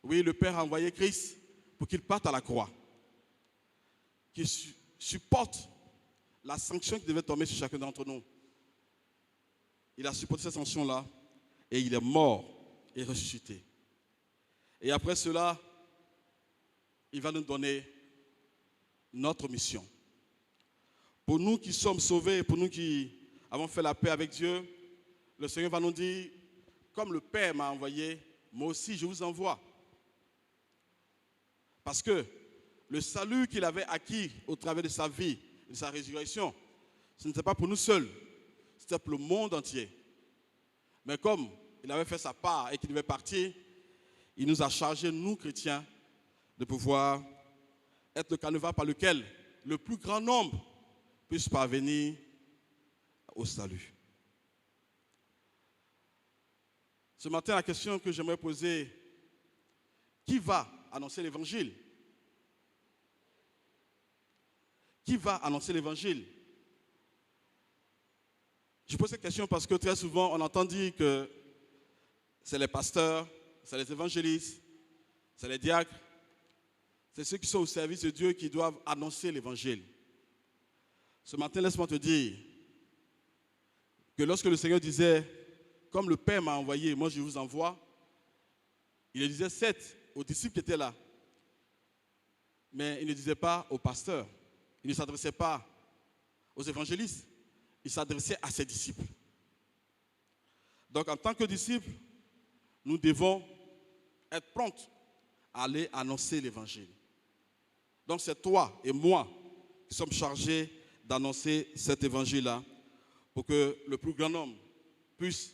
Oui, le Père a envoyé Christ pour qu'il parte à la croix, qu'il supporte la sanction qui devait tomber sur chacun d'entre nous. Il a supporté cette sanction-là et il est mort et ressuscité. Et après cela, il va nous donner notre mission. Pour nous qui sommes sauvés, pour nous qui avons fait la paix avec Dieu, le Seigneur va nous dire, comme le Père m'a envoyé, moi aussi je vous envoie. Parce que le salut qu'il avait acquis au travers de sa vie, de sa résurrection, ce n'était pas pour nous seuls, c'était pour le monde entier. Mais comme il avait fait sa part et qu'il devait partir, il nous a chargés, nous chrétiens, de pouvoir être le canevas par lequel le plus grand nombre puisse parvenir au salut. Ce matin, la question que j'aimerais poser, qui va annoncer l'évangile? Qui va annoncer l'évangile? Je pose cette question parce que très souvent, on entend dire que c'est les pasteurs, c'est les évangélistes, c'est les diacres, c'est ceux qui sont au service de Dieu qui doivent annoncer l'évangile. Ce matin, laisse-moi te dire que lorsque le Seigneur disait, comme le Père m'a envoyé, moi je vous envoie, il le disait certes aux disciples qui étaient là, mais il ne disait pas aux pasteurs, il ne s'adressait pas aux évangélistes, il s'adressait à ses disciples. Donc en tant que disciples, nous devons être prompts à aller annoncer l'évangile. Donc c'est toi et moi qui sommes chargés d'annoncer cet évangile-là pour que le plus grand nombre puisse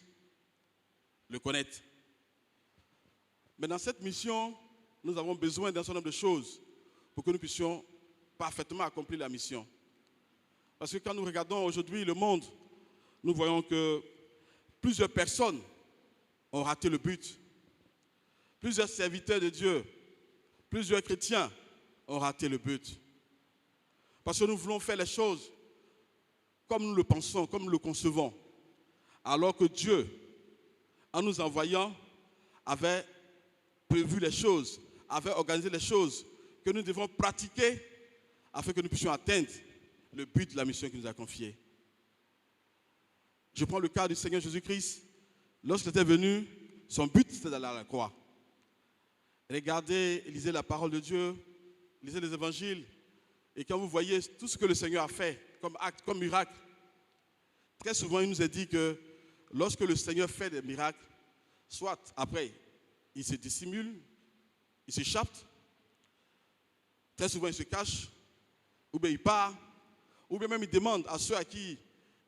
le connaître. Mais dans cette mission, nous avons besoin d'un certain nombre de choses pour que nous puissions parfaitement accomplir la mission. Parce que quand nous regardons aujourd'hui le monde, nous voyons que plusieurs personnes ont raté le but. Plusieurs serviteurs de Dieu, plusieurs chrétiens ont raté le but. Parce que nous voulons faire les choses comme nous le pensons, comme nous le concevons. Alors que Dieu, en nous envoyant, avait prévu les choses, avait organisé les choses que nous devons pratiquer afin que nous puissions atteindre le but de la mission qu'il nous a confiée. Je prends le cas du Seigneur Jésus-Christ. Lorsqu'il était venu, son but c'était d'aller à la croix. Regardez, lisez la parole de Dieu, lisez les évangiles, et quand vous voyez tout ce que le Seigneur a fait comme acte, comme miracle, très souvent il nous est dit que lorsque le Seigneur fait des miracles, soit après il se dissimule, il s'échappe, très souvent il se cache, ou bien il part, ou bien même il demande à ceux à qui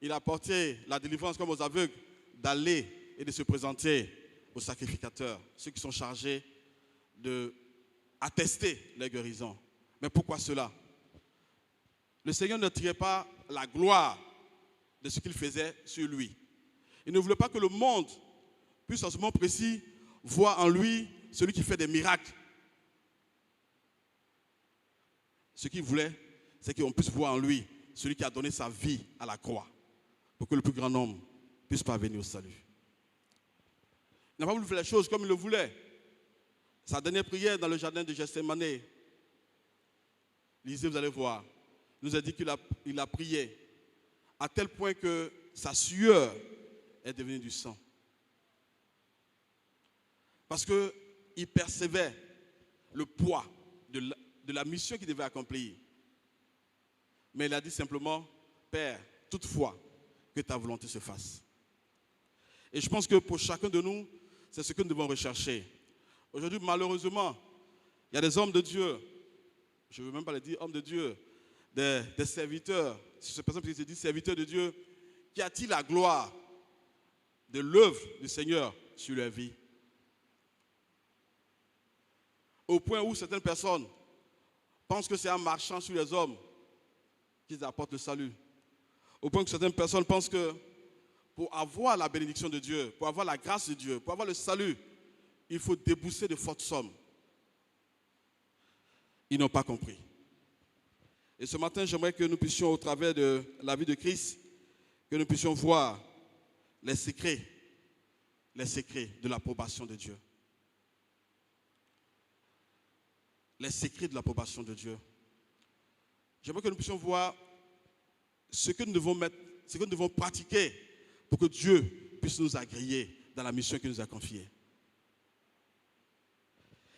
il a apporté la délivrance comme aux aveugles d'aller et de se présenter aux sacrificateurs, ceux qui sont chargés d'attester les guérisons. Mais pourquoi cela? Le Seigneur ne tirait pas la gloire de ce qu'il faisait sur lui. Il ne voulait pas que le monde puisse en ce moment précis voir en lui celui qui fait des miracles. Ce qu'il voulait, c'est qu'on puisse voir en lui celui qui a donné sa vie à la croix pour que le plus grand nombre puisse parvenir au salut. Il n'a pas voulu faire les choses comme il le voulait. Sa dernière prière dans le jardin de Gethsémani, lisez, vous allez voir, il nous a dit qu'il a prié à tel point que sa sueur est devenue du sang. Parce qu'il percevait le poids de la mission qu'il devait accomplir. Mais il a dit simplement, Père, toutefois, que ta volonté se fasse. Et je pense que pour chacun de nous, c'est ce que nous devons rechercher. Aujourd'hui, malheureusement, il y a des hommes de Dieu, je ne veux même pas le dire hommes de Dieu, des serviteurs, si cette personne se dit serviteurs de Dieu, qui attirent la gloire de l'œuvre du Seigneur sur leur vie. Au point où certaines personnes pensent que c'est en marchant sur les hommes qu'ils apportent le salut. Au point que certaines personnes pensent que pour avoir la bénédiction de Dieu, pour avoir la grâce de Dieu, pour avoir le salut, il faut débourser de fortes sommes. Ils n'ont pas compris. Et ce matin, j'aimerais que nous puissions, au travers de la vie de Christ, que nous puissions voir les secrets de l'approbation de Dieu. les secrets de l'approbation de Dieu. J'aimerais que nous puissions voir ce que nous devons mettre, ce que nous devons pratiquer pour que Dieu puisse nous agréer dans la mission qu'il nous a confiée.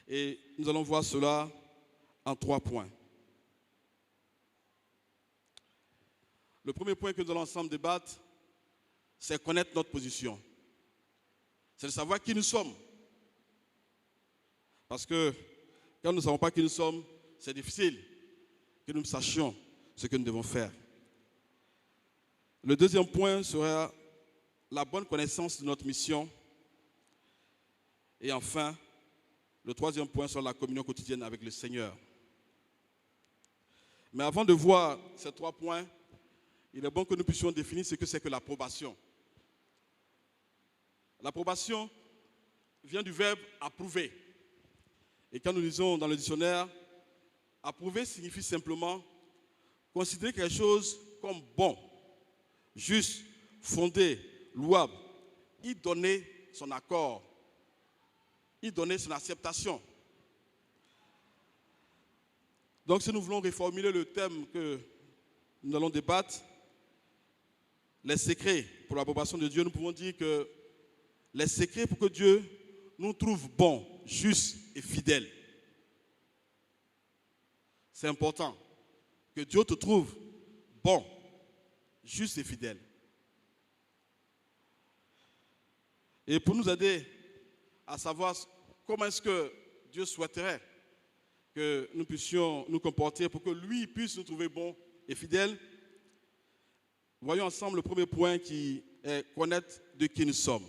Et nous allons voir cela en 3 points. Le premier point que nous allons ensemble débattre, c'est connaître notre position. C'est de savoir qui nous sommes. Parce que quand nous ne savons pas qui nous sommes, c'est difficile que nous sachions ce que nous devons faire. Le deuxième point sera la bonne connaissance de notre mission. Et enfin, le troisième point sera la communion quotidienne avec le Seigneur. Mais avant de voir ces 3 points, il est bon que nous puissions définir ce que c'est que l'approbation. L'approbation vient du verbe approuver. Et quand nous lisons dans le dictionnaire, approuver signifie simplement considérer quelque chose comme bon, juste, fondé, louable, y donner son accord, y donner son acceptation. Donc si nous voulons reformuler le thème que nous allons débattre, les secrets pour l'approbation de Dieu, nous pouvons dire que les secrets pour que Dieu nous trouve bons, justes et fidèles. C'est important que Dieu te trouve bon, juste et fidèle. Et pour nous aider à savoir comment est-ce que Dieu souhaiterait que nous puissions nous comporter pour que lui puisse nous trouver bons et fidèles, voyons ensemble le premier point qui est connaître de qui nous sommes.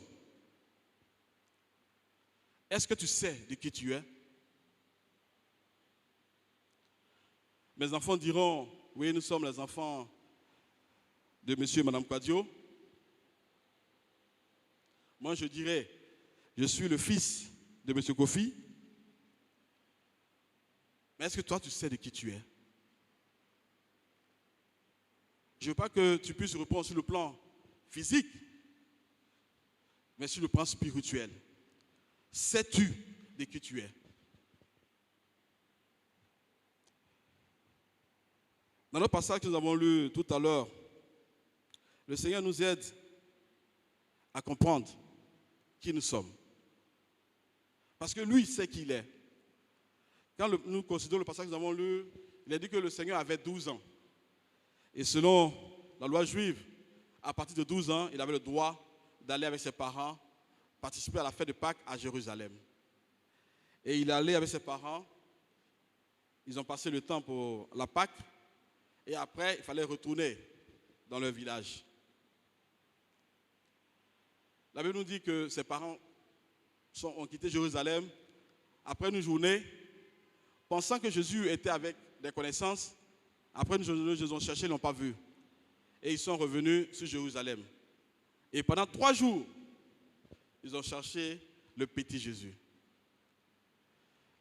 Est-ce que tu sais de qui tu es? Mes enfants diront, oui, nous sommes les enfants de monsieur et madame Quadio. Moi, je dirais, je suis le fils de monsieur Kofi. Mais est-ce que toi, tu sais de qui tu es? Je ne veux pas que tu puisses répondre sur le plan physique, mais sur le plan spirituel. Sais-tu de qui tu es? Dans le passage que nous avons lu tout à l'heure, le Seigneur nous aide à comprendre qui nous sommes. Parce que lui, il sait qui il est. Quand nous considérons le passage que nous avons lu, il a dit que le Seigneur avait 12 ans. Et selon la loi juive, à partir de 12 ans, il avait le droit d'aller avec ses parents participer à la fête de Pâques à Jérusalem. Et il est allé avec ses parents. Ils ont passé le temps pour la Pâques. Et après, il fallait retourner dans leur village. La Bible nous dit que ses parents ont quitté Jérusalem après une journée, pensant que Jésus était avec des connaissances. Après une journée, ils les ont cherchés, ils ne l'ont pas vu. Et ils sont revenus sur Jérusalem. Et pendant 3 jours, ils ont cherché le petit Jésus.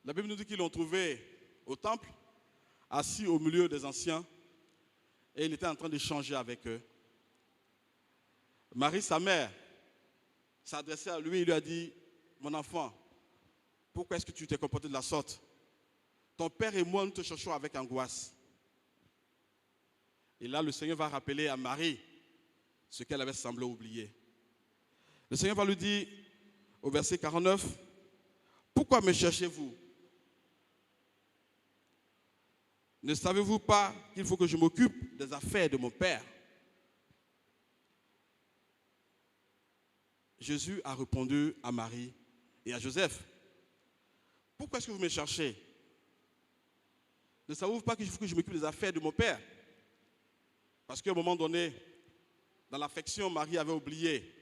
La Bible nous dit qu'ils l'ont trouvé au temple, assis au milieu des anciens, et il était en train d'échanger avec eux. Marie, sa mère, s'adressait à lui et lui a dit, mon enfant, pourquoi est-ce que tu t'es comporté de la sorte? Ton père et moi, nous te cherchons avec angoisse. Et là, le Seigneur va rappeler à Marie ce qu'elle avait semblé oublier. Le Seigneur va lui dire, au verset 49, pourquoi me cherchez-vous? Ne savez-vous pas qu'il faut que je m'occupe des affaires de mon Père? Jésus a répondu à Marie et à Joseph, pourquoi est-ce que vous me cherchez? Ne savez-vous pas qu'il faut que je m'occupe des affaires de mon Père? Parce qu'à un moment donné, dans l'affection, Marie avait oublié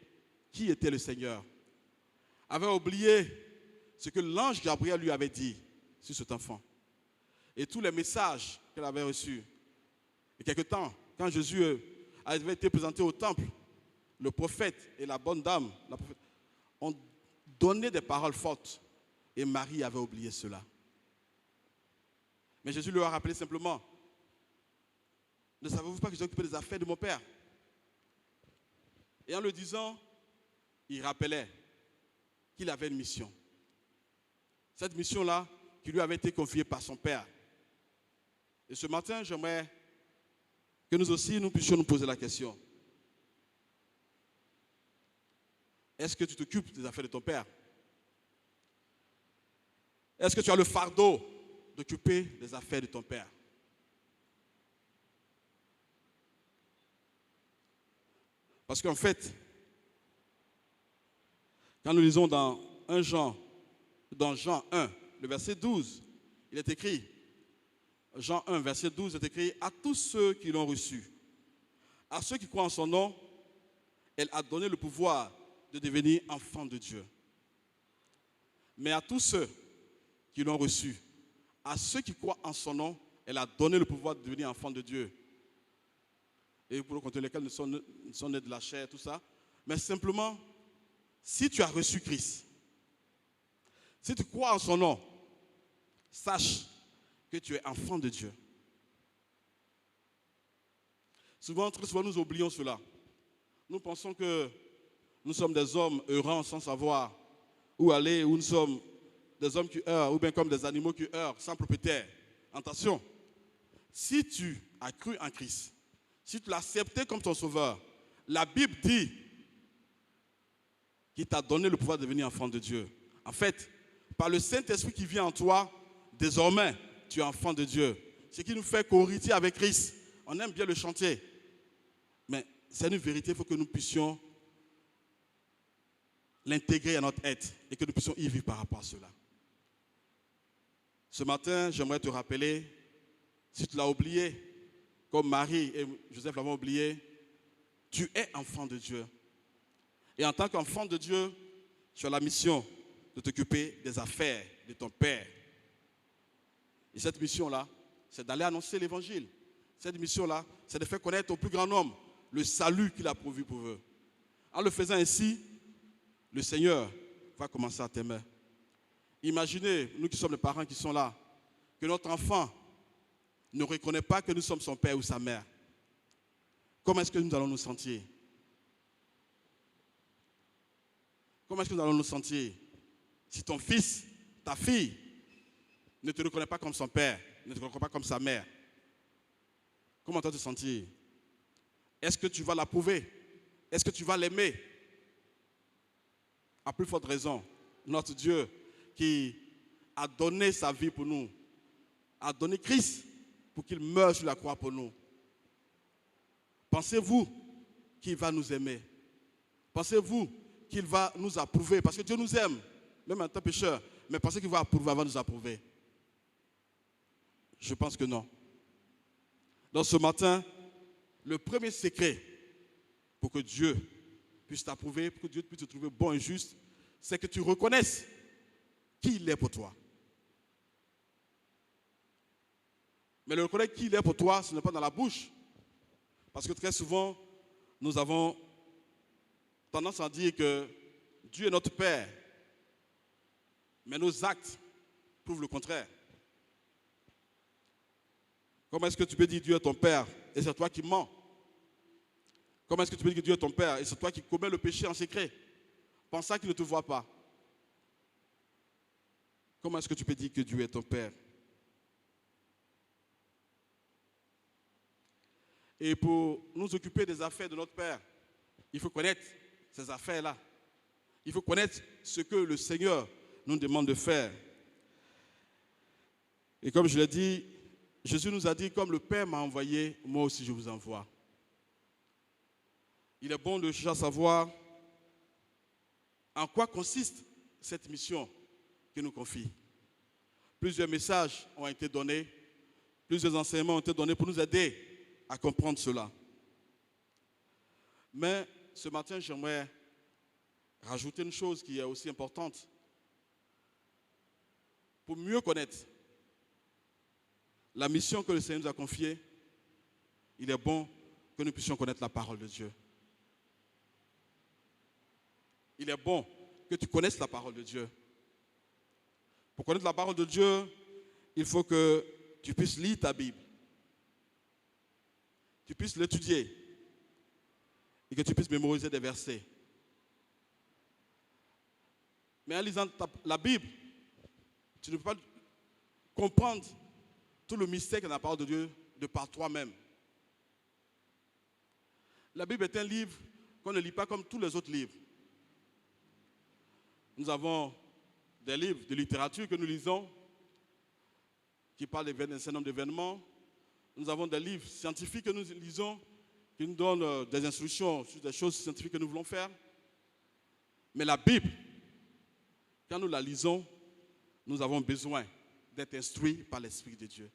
qui était le Seigneur. Avait oublié ce que l'ange Gabriel lui avait dit sur cet enfant. Et tous les messages qu'elle avait reçus. Et quelque temps, quand Jésus avait été présenté au temple, le prophète et la bonne dame ont donné des paroles fortes. Et Marie avait oublié cela. Mais Jésus lui a rappelé simplement, ne savez-vous pas que j'ai occupé des affaires de mon Père? Et en le disant, il rappelait qu'il avait une mission. Cette mission-là, qui lui avait été confié par son père. Et ce matin, j'aimerais que nous aussi, nous puissions nous poser la question. Est-ce que tu t'occupes des affaires de ton père? Est-ce que tu as le fardeau d'occuper des affaires de ton père? Parce qu'en fait, quand nous lisons dans Jean 1, le verset 12, il est écrit, Jean 1, verset 12, est écrit, « À tous ceux qui l'ont reçu, à ceux qui croient en son nom, elle a donné le pouvoir de devenir enfants de Dieu. Mais à tous ceux qui l'ont reçu, à ceux qui croient en son nom, elle a donné le pouvoir de devenir enfants de Dieu. » Et pour contre lesquels nous sommes nés de la chair, tout ça. Mais simplement, si tu as reçu Christ, si tu crois en son nom, sache que tu es enfant de Dieu. Très souvent, nous oublions cela. Nous pensons que nous sommes des hommes errants sans savoir où aller, où nous sommes des hommes qui errent, ou bien comme des animaux qui errent sans propriétaire. Attention, si tu as cru en Christ, si tu l'as accepté comme ton sauveur, la Bible dit qu'il t'a donné le pouvoir de devenir enfant de Dieu. En fait, par le Saint-Esprit qui vient en toi, désormais, tu es enfant de Dieu. Ce qui nous fait co-héritier avec Christ. On aime bien le chanter. Mais c'est une vérité, il faut que nous puissions l'intégrer à notre être et que nous puissions y vivre par rapport à cela. Ce matin, j'aimerais te rappeler, si tu l'as oublié, comme Marie et Joseph l'avaient oublié, tu es enfant de Dieu. Et en tant qu'enfant de Dieu, tu as la mission de t'occuper des affaires de ton Père. Et cette mission-là, c'est d'aller annoncer l'évangile. Cette mission-là, c'est de faire connaître au plus grand nombre le salut qu'il a pourvu pour eux. En le faisant ainsi, le Seigneur va commencer à t'aimer. Imaginez, nous qui sommes les parents qui sont là, que notre enfant ne reconnaît pas que nous sommes son père ou sa mère. Comment est-ce que nous allons nous sentir? Comment est-ce que nous allons nous sentir si ton fils, ta fille, ne te reconnaît pas comme son père, ne te reconnaît pas comme sa mère? Comment vas-tu te sentir? Est-ce que tu vas l'approuver? Est-ce que tu vas l'aimer? À plus forte raison, notre Dieu qui a donné sa vie pour nous, a donné Christ pour qu'il meure sur la croix pour nous. Pensez-vous qu'il va nous aimer? Pensez-vous qu'il va nous approuver? Parce que Dieu nous aime, même en tant que pécheur, mais pensez qu'il va approuver avant de nous approuver? Je pense que non. Donc ce matin, le premier secret pour que Dieu puisse t'approuver, pour que Dieu puisse te trouver bon et juste, c'est que tu reconnaisses qui il est pour toi. Mais le reconnaître qui il est pour toi, ce n'est pas dans la bouche. Parce que très souvent, nous avons tendance à dire que Dieu est notre Père. Mais nos actes prouvent le contraire. Comment est-ce que tu peux dire que Dieu est ton Père et c'est toi qui mens? Comment est-ce que tu peux dire que Dieu est ton Père et c'est toi qui commets le péché en secret, pensant qu'il ne te voit pas? Comment est-ce que tu peux dire que Dieu est ton Père? Et pour nous occuper des affaires de notre Père, il faut connaître ces affaires-là. Il faut connaître ce que le Seigneur nous demande de faire. Et comme je l'ai dit, Jésus nous a dit, comme le Père m'a envoyé, moi aussi je vous envoie. Il est bon de chercher à savoir en quoi consiste cette mission qu'il nous confie. Plusieurs messages ont été donnés, plusieurs enseignements ont été donnés pour nous aider à comprendre cela. Mais ce matin, j'aimerais rajouter une chose qui est aussi importante. Pour mieux connaître la mission que le Seigneur nous a confiée, il est bon que nous puissions connaître la parole de Dieu. Il est bon que tu connaisses la parole de Dieu. Pour connaître la parole de Dieu, il faut que tu puisses lire ta Bible. Tu puisses l'étudier et que tu puisses mémoriser des versets. Mais en lisant la Bible, tu ne peux pas comprendre tout le mystère de la parole de Dieu de par toi-même. La Bible est un livre qu'on ne lit pas comme tous les autres livres. Nous avons des livres de littérature que nous lisons, qui parlent d'un certain nombre d'événements. Nous avons des livres scientifiques que nous lisons, qui nous donnent des instructions sur des choses scientifiques que nous voulons faire. Mais la Bible, quand nous la lisons, nous avons besoin d'être instruits par l'Esprit de Dieu.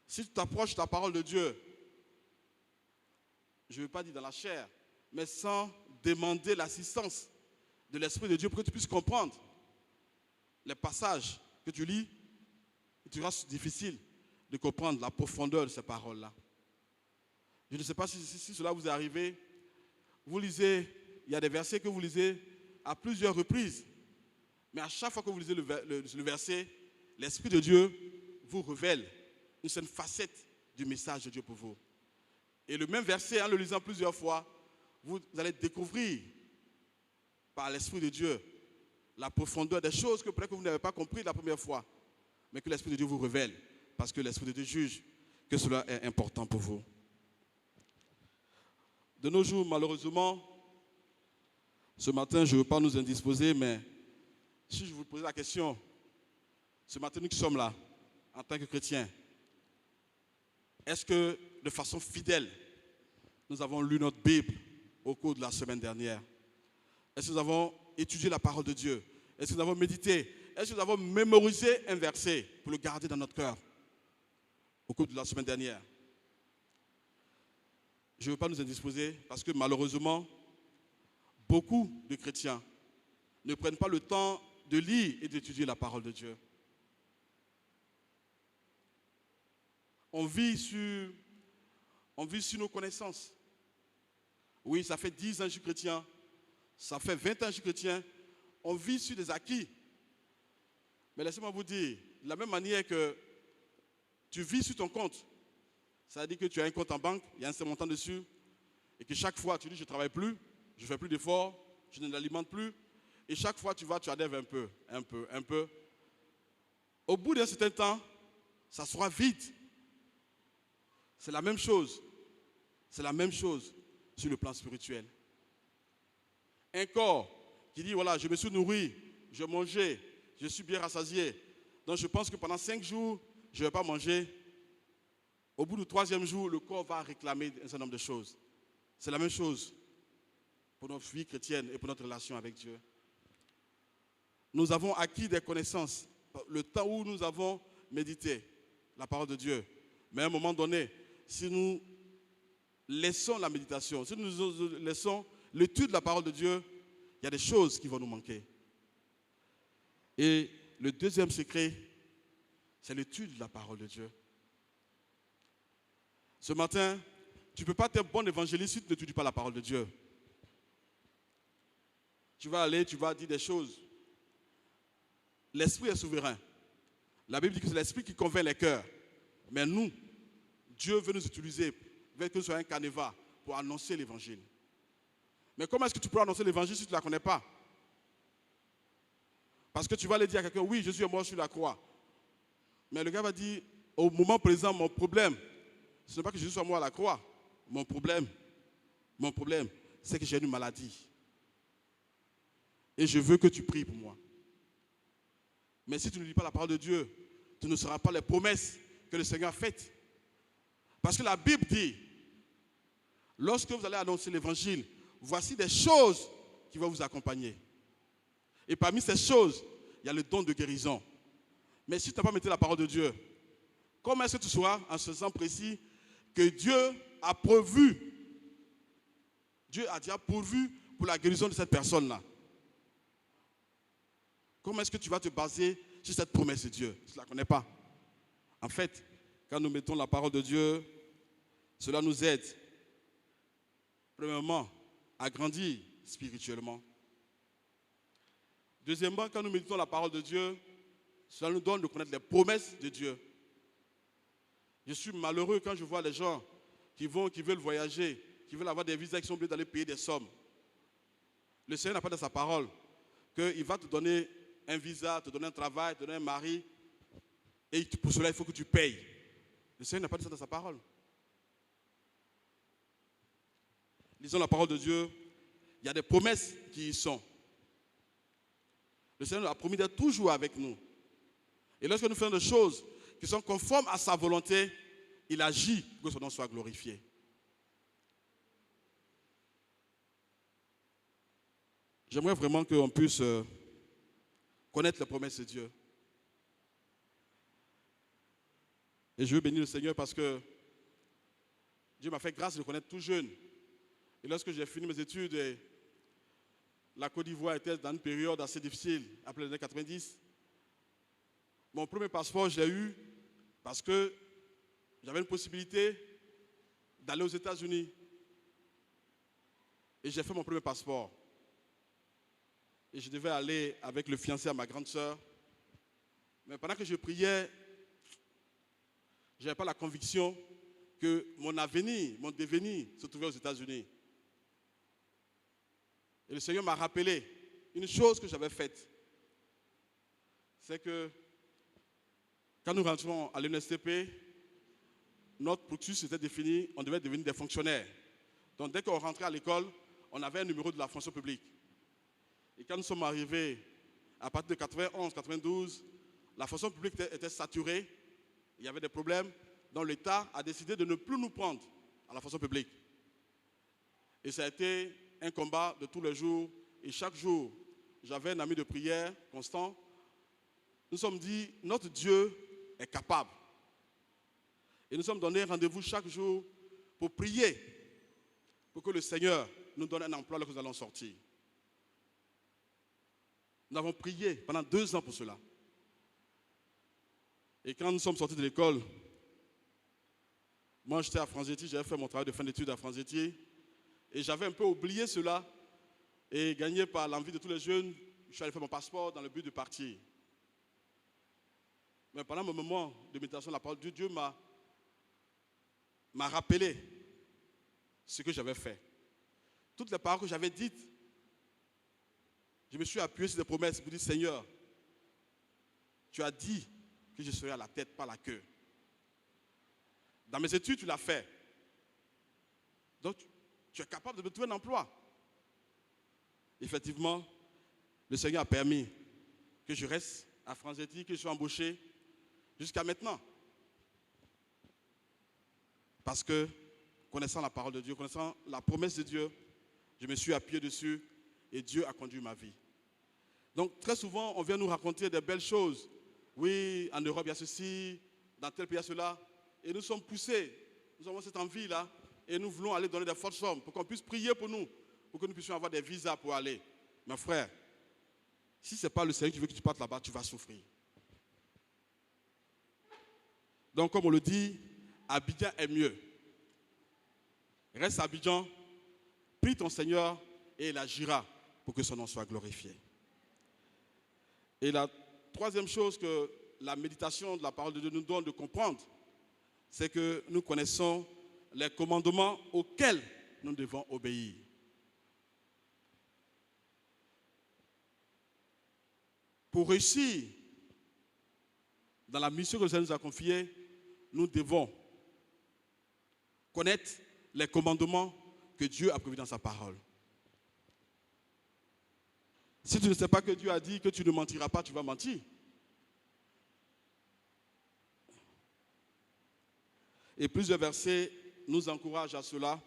Si tu t'approches de la parole de Dieu, je ne veux pas dire dans la chair, mais sans demander l'assistance de l'Esprit de Dieu pour que tu puisses comprendre les passages que tu lis, il te sera difficile de comprendre la profondeur de ces paroles-là. Je ne sais pas si cela vous est arrivé. Vous lisez, il y a des versets que vous lisez à plusieurs reprises, mais à chaque fois que vous lisez le verset, l'Esprit de Dieu vous révèle une certaine facette du message de Dieu pour vous. Et le même verset, en le lisant plusieurs fois, vous allez découvrir par l'Esprit de Dieu la profondeur des choses que peut-être que vous n'avez pas compris la première fois, mais que l'Esprit de Dieu vous révèle, parce que l'Esprit de Dieu juge que cela est important pour vous. De nos jours, malheureusement, ce matin, je ne veux pas nous indisposer, mais si je vous posais la question, ce matin, nous qui sommes là, en tant que chrétiens, est-ce que, de façon fidèle, nous avons lu notre Bible au cours de la semaine dernière? Est-ce que nous avons étudié la parole de Dieu? Est-ce que nous avons médité? Est-ce que nous avons mémorisé un verset pour le garder dans notre cœur au cours de la semaine dernière? Je ne veux pas nous indisposer parce que malheureusement, beaucoup de chrétiens ne prennent pas le temps de lire et d'étudier la parole de Dieu. On vit sur nos connaissances. Oui, ça fait 10 ans que je suis chrétien, ça fait 20 ans que je suis chrétien. On vit sur des acquis. Mais laissez-moi vous dire, de la même manière que tu vis sur ton compte, ça veut dire que tu as un compte en banque, il y a un certain montant dessus, et que chaque fois tu dis je ne travaille plus, je ne fais plus d'efforts, je ne l'alimente plus, et chaque fois tu adhères un peu. Au bout d'un certain temps, ça sera vide. C'est la même chose. C'est la même chose sur le plan spirituel. Un corps qui dit, voilà, je me suis nourri, je mangeais, je suis bien rassasié. Donc je pense que pendant 5 jours, je ne vais pas manger. Au bout du 3e jour, le corps va réclamer un certain nombre de choses. C'est la même chose pour notre vie chrétienne et pour notre relation avec Dieu. Nous avons acquis des connaissances, le temps où nous avons médité la parole de Dieu. Mais à un moment donné, si nous laissons la méditation, si nous laissons l'étude de la parole de Dieu, il y a des choses qui vont nous manquer. Et le deuxième secret, c'est l'étude de la parole de Dieu. Ce matin, tu ne peux pas être bon évangéliste si tu n'étudies pas la parole de Dieu. Tu vas aller, tu vas dire des choses. L'esprit est souverain. La Bible dit que c'est l'esprit qui convainc les cœurs. Mais nous, Dieu veut nous utiliser, veut que nous soyons un canevas pour annoncer l'évangile. Mais comment est-ce que tu peux annoncer l'évangile si tu ne la connais pas? Parce que tu vas aller dire à quelqu'un, oui, Jésus est mort sur la croix. Mais le gars va dire, au moment présent, mon problème, ce n'est pas que Jésus soit mort à la croix. Mon problème, c'est que j'ai une maladie. Et je veux que tu pries pour moi. Mais si tu ne lis pas la parole de Dieu, tu ne sauras pas les promesses que le Seigneur a faites. Parce que la Bible dit, lorsque vous allez annoncer l'évangile, voici des choses qui vont vous accompagner. Et parmi ces choses, il y a le don de guérison. Mais si tu n'as pas mis la parole de Dieu, comment est-ce que tu sauras en ce sens précis que Dieu a pourvu, Dieu a déjà pourvu pour la guérison de cette personne-là? Comment est-ce que tu vas te baser sur cette promesse de Dieu? Tu ne la connais pas. En fait, quand nous mettons la parole de Dieu, cela nous aide, premièrement, à grandir spirituellement. Deuxièmement, quand nous méditons la parole de Dieu, cela nous donne de connaître les promesses de Dieu. Je suis malheureux quand je vois les gens qui veulent voyager, qui veulent avoir des visas, qui sont obligés d'aller payer des sommes. Le Seigneur n'a pas dans sa parole qu'il va te donner un visa, te donner un travail, te donner un mari. Et pour cela, il faut que tu payes. Le Seigneur n'a pas dit ça dans sa parole. Lisons la parole de Dieu. Il y a des promesses qui y sont. Le Seigneur nous a promis d'être toujours avec nous. Et lorsque nous faisons des choses qui sont conformes à sa volonté, il agit pour que son nom soit glorifié. J'aimerais vraiment qu'on puisse connaître les promesses de Dieu. Et je veux bénir le Seigneur parce que Dieu m'a fait grâce de le connaître tout jeune. Et lorsque j'ai fini mes études, la Côte d'Ivoire était dans une période assez difficile, après les années 90. Mon premier passeport, je l'ai eu parce que j'avais une possibilité d'aller aux États-Unis. Et j'ai fait mon premier passeport. Et je devais aller avec le fiancé à ma grande sœur. Mais pendant que je priais, je n'avais pas la conviction que mon avenir, mon devenir se trouvait aux États-Unis. Et le Seigneur m'a rappelé une chose que j'avais faite. C'est que quand nous rentrons à l'UNSTP, notre cursus était défini, on devait devenir des fonctionnaires. Donc dès qu'on rentrait à l'école, on avait un numéro de la fonction publique. Et quand nous sommes arrivés à partir de 91, 92, la fonction publique était saturée, il y avait des problèmes, donc l'État a décidé de ne plus nous prendre à la fonction publique. Et ça a été un combat de tous les jours, et chaque jour, j'avais un ami de prière constant. Nous sommes dit, notre Dieu est capable. Et nous sommes donné rendez-vous chaque jour pour prier, pour que le Seigneur nous donne un emploi lorsque nous allons sortir. Nous avons prié pendant 2 ans pour cela. Et quand nous sommes sortis de l'école, moi j'étais à Franchetti, j'avais fait mon travail de fin d'études à Franchetti, et j'avais un peu oublié cela, et gagné par l'envie de tous les jeunes, je suis allé faire mon passeport dans le but de partir. Mais pendant mon moment de méditation, la parole de Dieu m'a rappelé ce que j'avais fait. Toutes les paroles que j'avais dites, je me suis appuyé sur des promesses pour dire, Seigneur, tu as dit que je serai à la tête, pas à la queue. Dans mes études, tu l'as fait. Donc, tu es capable de me trouver un emploi. Effectivement, le Seigneur a permis que je reste à Franchetti, que je sois embauché jusqu'à maintenant. Parce que, connaissant la parole de Dieu, connaissant la promesse de Dieu, je me suis appuyé dessus et Dieu a conduit ma vie. Donc, très souvent, on vient nous raconter des belles choses. Oui, en Europe, il y a ceci, dans tel pays, il y a cela. Et nous sommes poussés, nous avons cette envie-là, et nous voulons aller donner des fortes sommes pour qu'on puisse prier pour nous, pour que nous puissions avoir des visas pour aller. Mes frères, si ce n'est pas le Seigneur qui veut que tu partes là-bas, tu vas souffrir. Donc, comme on le dit, Abidjan est mieux. Reste à Abidjan, prie ton Seigneur et il agira pour que son nom soit glorifié. Et la troisième chose que la méditation de la parole de Dieu nous donne de comprendre, c'est que nous connaissons les commandements auxquels nous devons obéir. Pour réussir dans la mission que le Seigneur nous a confiée, nous devons connaître les commandements que Dieu a prévus dans sa parole. Si tu ne sais pas que Dieu a dit que tu ne mentiras pas, tu vas mentir. Et plusieurs versets nous encouragent à cela.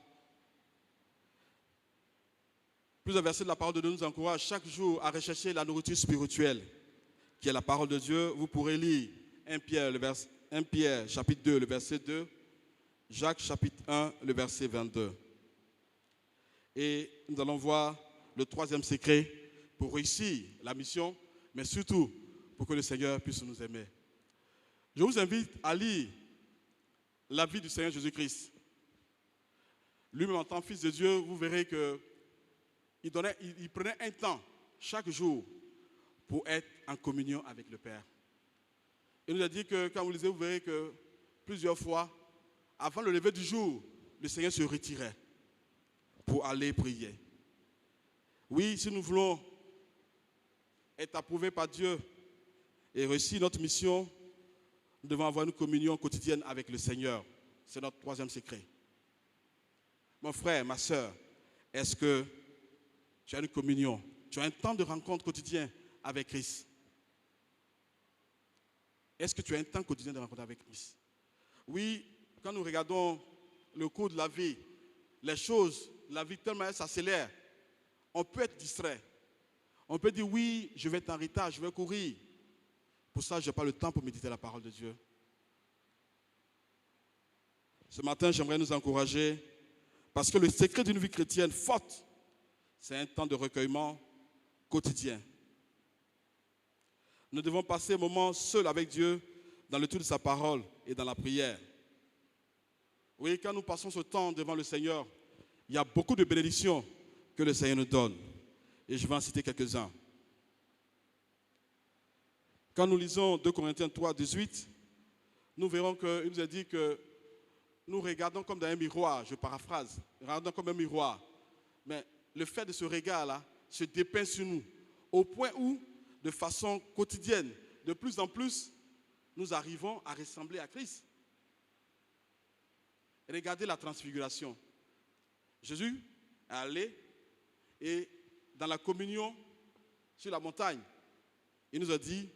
Plusieurs versets de la parole de Dieu nous encouragent chaque jour à rechercher la nourriture spirituelle, qui est la parole de Dieu. Vous pourrez lire 1 Pierre chapitre 2, le verset 2, Jacques chapitre 1, le verset 22. Et nous allons voir le troisième secret pour réussir la mission, mais surtout pour que le Seigneur puisse nous aimer. Je vous invite à lire la vie du Seigneur Jésus-Christ. Lui-même en tant que fils de Dieu, vous verrez qu'il prenait un temps chaque jour pour être en communion avec le Père. Il nous a dit que quand vous lisez, vous verrez que plusieurs fois, avant le lever du jour, le Seigneur se retirait pour aller prier. Oui, si nous voulons être approuvés par Dieu et réussir notre mission, nous devons avoir une communion quotidienne avec le Seigneur. C'est notre troisième secret. Mon frère, ma soeur, est-ce que tu as une communion? Tu as un temps de rencontre quotidien avec Christ? Est-ce que tu as un temps quotidien de rencontre avec Christ? Oui, quand nous regardons le cours de la vie, les choses, la vie tellement s'accélère, on peut être distrait. On peut dire oui, je vais être en retard, je vais courir. Pour ça, je n'ai pas le temps pour méditer la parole de Dieu. Ce matin, j'aimerais nous encourager parce que le secret d'une vie chrétienne forte, c'est un temps de recueillement quotidien. Nous devons passer un moment seul avec Dieu dans l'étude de sa parole et dans la prière. Oui, quand nous passons ce temps devant le Seigneur, il y a beaucoup de bénédictions que le Seigneur nous donne. Et je vais en citer quelques-uns. Quand nous lisons 2 Corinthiens 3, 18, nous verrons qu'il nous a dit que nous regardons comme dans un miroir, je paraphrase, regardons comme un miroir. Mais le fait de ce regard-là se dépeint sur nous, au point où, de façon quotidienne, de plus en plus, nous arrivons à ressembler à Christ. Regardez la transfiguration. Jésus est allé et dans la communion sur la montagne, il nous a dit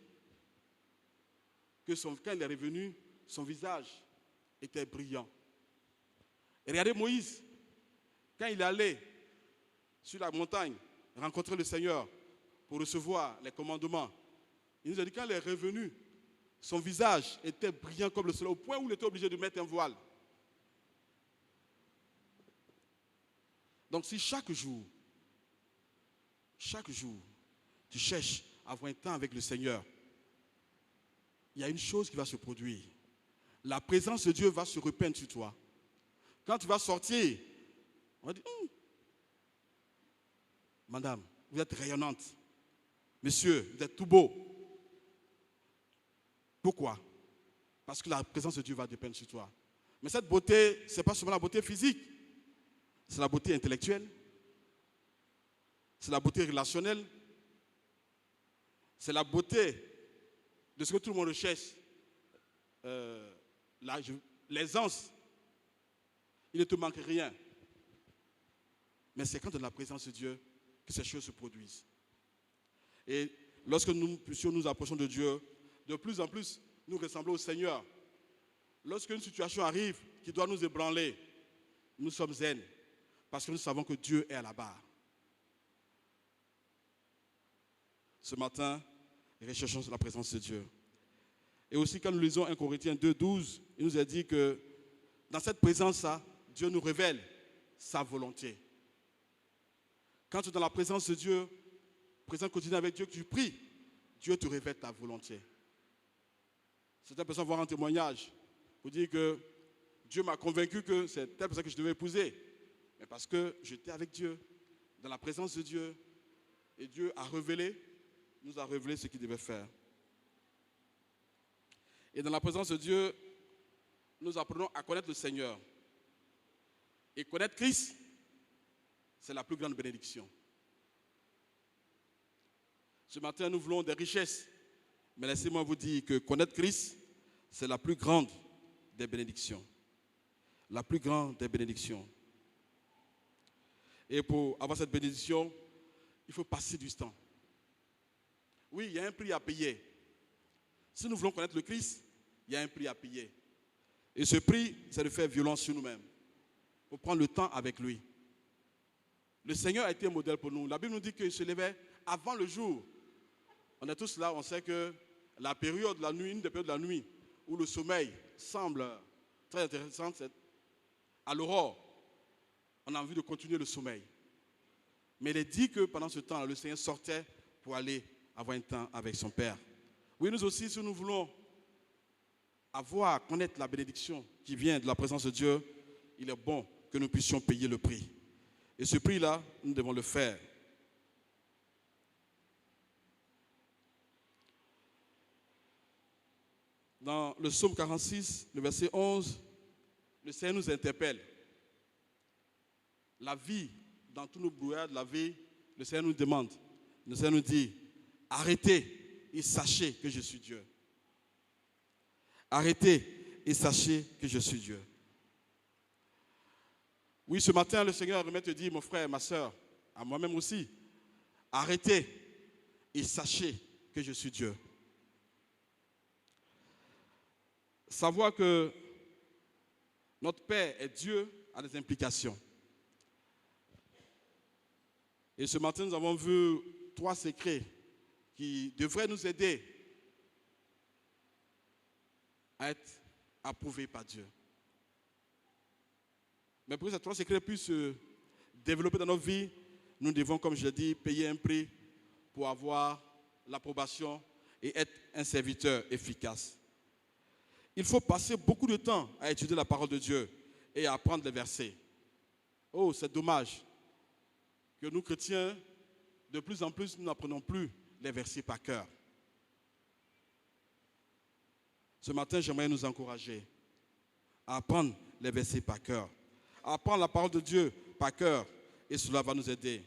que quand il est revenu, son visage était brillant. Et regardez Moïse, quand il est allé sur la montagne rencontrer le Seigneur pour recevoir les commandements, il nous a dit quand il est revenu, son visage était brillant comme le soleil, au point où il était obligé de mettre un voile. Donc si chaque jour, tu cherches à avoir un temps avec le Seigneur, il y a une chose qui va se produire. La présence de Dieu va se répandre sur toi. Quand tu vas sortir, on va dire, Madame, vous êtes rayonnante. Monsieur, vous êtes tout beau. Pourquoi? Parce que la présence de Dieu va dépendre sur toi. Mais cette beauté, ce n'est pas seulement la beauté physique. C'est la beauté intellectuelle. C'est la beauté relationnelle. C'est la beauté de ce que tout le monde recherche. L'aisance. Il ne te manque rien. Mais c'est quand de la présence de Dieu que ces choses se produisent. Et lorsque nous nous approchons de Dieu, de plus en plus, nous ressemblons au Seigneur. Lorsqu'une situation arrive qui doit nous ébranler, nous sommes zen. Parce que nous savons que Dieu est à la barre. Ce matin, recherchons la présence de Dieu. Et aussi, quand nous lisons 1 Corinthiens 2, 12, il nous a dit que dans cette présence-là, Dieu nous révèle sa volonté. Quand tu es dans la présence de Dieu, présent quotidien avec Dieu, que tu pries, Dieu te révèle ta volonté. Certaines personnes vont en témoignage pour dire que Dieu m'a convaincu que c'est telle personne que je devais épouser. Mais parce que j'étais avec Dieu, dans la présence de Dieu, et Dieu nous a révélé ce qu'il devait faire. Et dans la présence de Dieu, nous apprenons à connaître le Seigneur. Et connaître Christ, c'est la plus grande bénédiction. Ce matin, nous voulons des richesses. Mais laissez-moi vous dire que connaître Christ, c'est la plus grande des bénédictions. La plus grande des bénédictions. Et pour avoir cette bénédiction, il faut passer du temps. Oui, il y a un prix à payer. Si nous voulons connaître le Christ, il y a un prix à payer. Et ce prix, c'est de faire violence sur nous-mêmes. Il faut prendre le temps avec lui. Le Seigneur a été un modèle pour nous. La Bible nous dit qu'il se levait avant le jour. On est tous là, on sait que la période de la nuit, une des périodes de la nuit, où le sommeil semble très intéressant, c'est à l'aurore. On a envie de continuer le sommeil. Mais il est dit que pendant ce temps, le Seigneur sortait pour aller avoir un temps avec son Père. Oui, nous aussi, si nous voulons connaître la bénédiction qui vient de la présence de Dieu, il est bon que nous puissions payer le prix. Et ce prix-là, nous devons le faire. Dans le psaume 46, le verset 11, le Seigneur nous interpelle. La vie, dans tous nos brouillards de la vie, le Seigneur nous demande, le Seigneur nous dit, arrêtez et sachez que je suis Dieu. Arrêtez et sachez que je suis Dieu. Oui, ce matin, le Seigneur remet te dire, mon frère, ma soeur, à moi-même aussi, arrêtez et sachez que je suis Dieu. Savoir que notre Père est Dieu a des implications. Et ce matin, nous avons vu 3 secrets qui devraient nous aider à être approuvés par Dieu. Mais pour que ces 3 secrets puissent se développer dans notre vie, nous devons, comme je l'ai dit, payer un prix pour avoir l'approbation et être un serviteur efficace. Il faut passer beaucoup de temps à étudier la parole de Dieu et à apprendre les versets. Oh, c'est dommage que nous, chrétiens, de plus en plus, nous n'apprenons plus les versets par cœur. Ce matin, j'aimerais nous encourager à apprendre les versets par cœur, à apprendre la parole de Dieu par cœur, et cela va nous aider.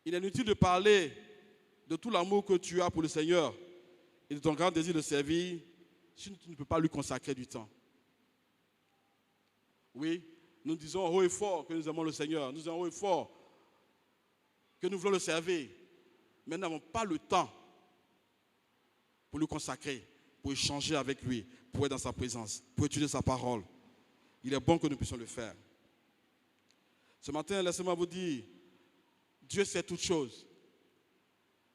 Il est inutile de parler de tout l'amour que tu as pour le Seigneur et de ton grand désir de servir si tu ne peux pas lui consacrer du temps. Oui, nous disons haut et fort que nous aimons le Seigneur, nous disons haut et fort que nous voulons le servir, mais nous n'avons pas le temps pour lui consacrer, pour échanger avec lui, pour être dans sa présence, pour étudier sa parole. Il est bon que nous puissions le faire. Ce matin, laissez-moi vous dire, Dieu sait toutes choses.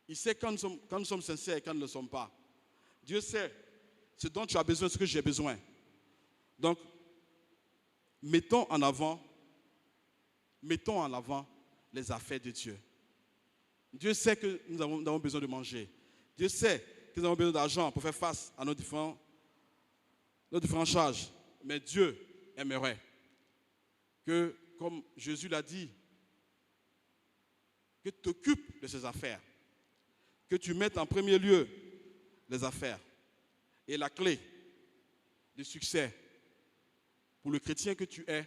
Il sait quand nous sommes sincères et quand nous ne le sommes pas. Dieu sait ce dont tu as besoin, ce que j'ai besoin. Donc, mettons en avant les affaires de Dieu. Dieu sait que nous avons besoin de manger. Dieu sait que nous avons besoin d'argent pour faire face à nos différentes charges. Mais Dieu aimerait que, comme Jésus l'a dit, que tu t'occupes de ces affaires, que tu mettes en premier lieu les affaires. Et la clé du succès pour le chrétien que tu es,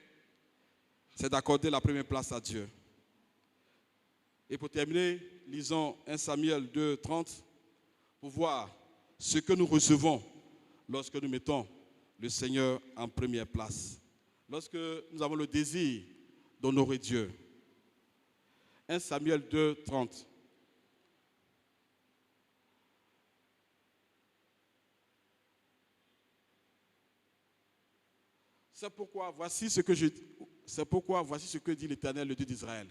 c'est d'accorder la première place à Dieu. Et pour terminer, lisons 1 Samuel 2, 30 pour voir ce que nous recevons lorsque nous mettons le Seigneur en première place. Lorsque nous avons le désir d'honorer Dieu. 1 Samuel 2, 30. C'est pourquoi voici ce que dit l'Éternel, le Dieu d'Israël.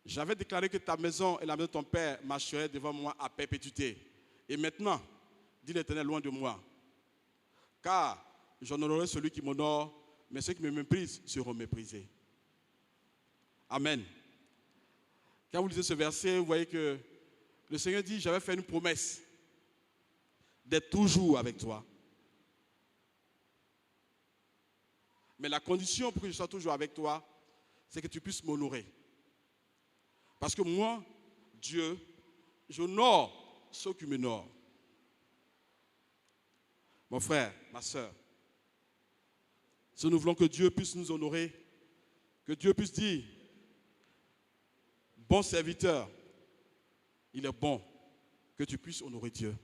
J'avais déclaré que ta maison et la maison de ton père marcheraient devant moi à perpétuité. Et maintenant, dit l'Éternel, loin de moi. Car j'honorerai celui qui m'honore, mais ceux qui me méprisent seront méprisés. Amen. Quand vous lisez ce verset, vous voyez que le Seigneur dit, j'avais fait une promesse d'être toujours avec toi. Mais la condition pour que je sois toujours avec toi, c'est que tu puisses m'honorer. Parce que moi, Dieu, j'honore ceux qui m'honorent. Mon frère, ma soeur, si nous voulons que Dieu puisse nous honorer, que Dieu puisse dire, bon serviteur, il est bon que tu puisses honorer Dieu.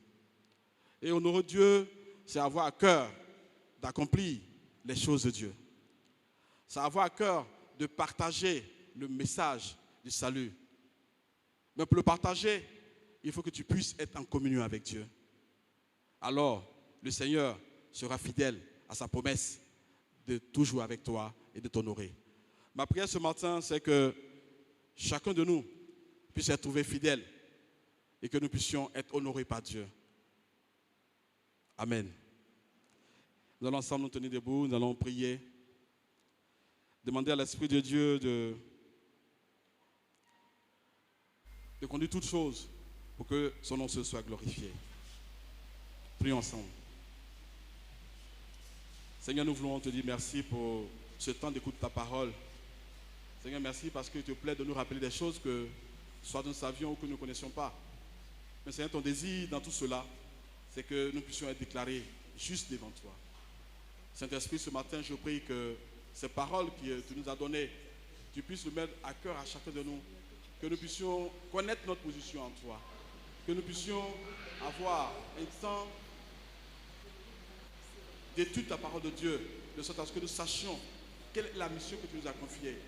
Et honorer Dieu, c'est avoir à cœur d'accomplir les choses de Dieu. C'est avoir à cœur de partager le message du salut. Mais pour le partager, il faut que tu puisses être en communion avec Dieu. Alors, le Seigneur sera fidèle à sa promesse de toujours avec toi et de t'honorer. Ma prière ce matin, c'est que chacun de nous puisse être trouvé fidèle et que nous puissions être honorés par Dieu. Amen. Nous allons ensemble nous tenir debout, nous allons prier. Demander à l'Esprit de Dieu de conduire toutes choses pour que son nom se soit glorifié. Prions ensemble. Seigneur, nous voulons te dire merci pour ce temps d'écoute de ta parole. Seigneur, merci parce que tu te plaît de nous rappeler des choses que soit nous savions ou que nous ne connaissions pas. Mais Seigneur, ton désir dans tout cela, c'est que nous puissions être déclarés justes devant toi. Saint-Esprit, ce matin, je prie que ces paroles que tu nous as données, tu puisses le mettre à cœur à chacun de nous, que nous puissions connaître notre position en toi. que nous puissions avoir un temps d'étude de la parole de Dieu, de sorte à ce que nous sachions quelle est la mission que tu nous as confiée.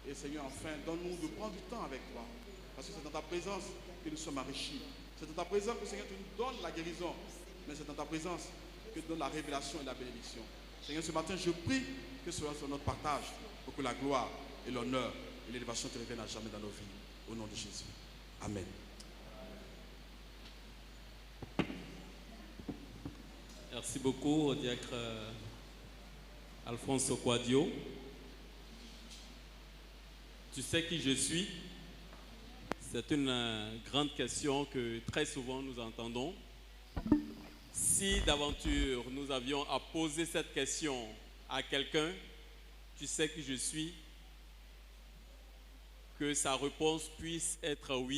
Et Seigneur, enfin, donne-nous de prendre du temps avec toi, parce que c'est dans ta présence que nous sommes enrichis. C'est dans ta présence que, Seigneur, tu nous donnes la guérison, mais c'est dans ta présence que tu donnes la révélation et la bénédiction. Seigneur, ce matin, je prie que ce soit notre partage pour que la gloire et l'honneur et l'élévation te reviennent à jamais dans nos vies. Au nom de Jésus. Amen. Merci beaucoup au diacre Alphonse Okwadio. Tu sais qui je suis? C'est une grande question que très souvent nous entendons. Si d'aventure nous avions à poser cette question à quelqu'un, tu sais qui je suis, que sa réponse puisse être oui.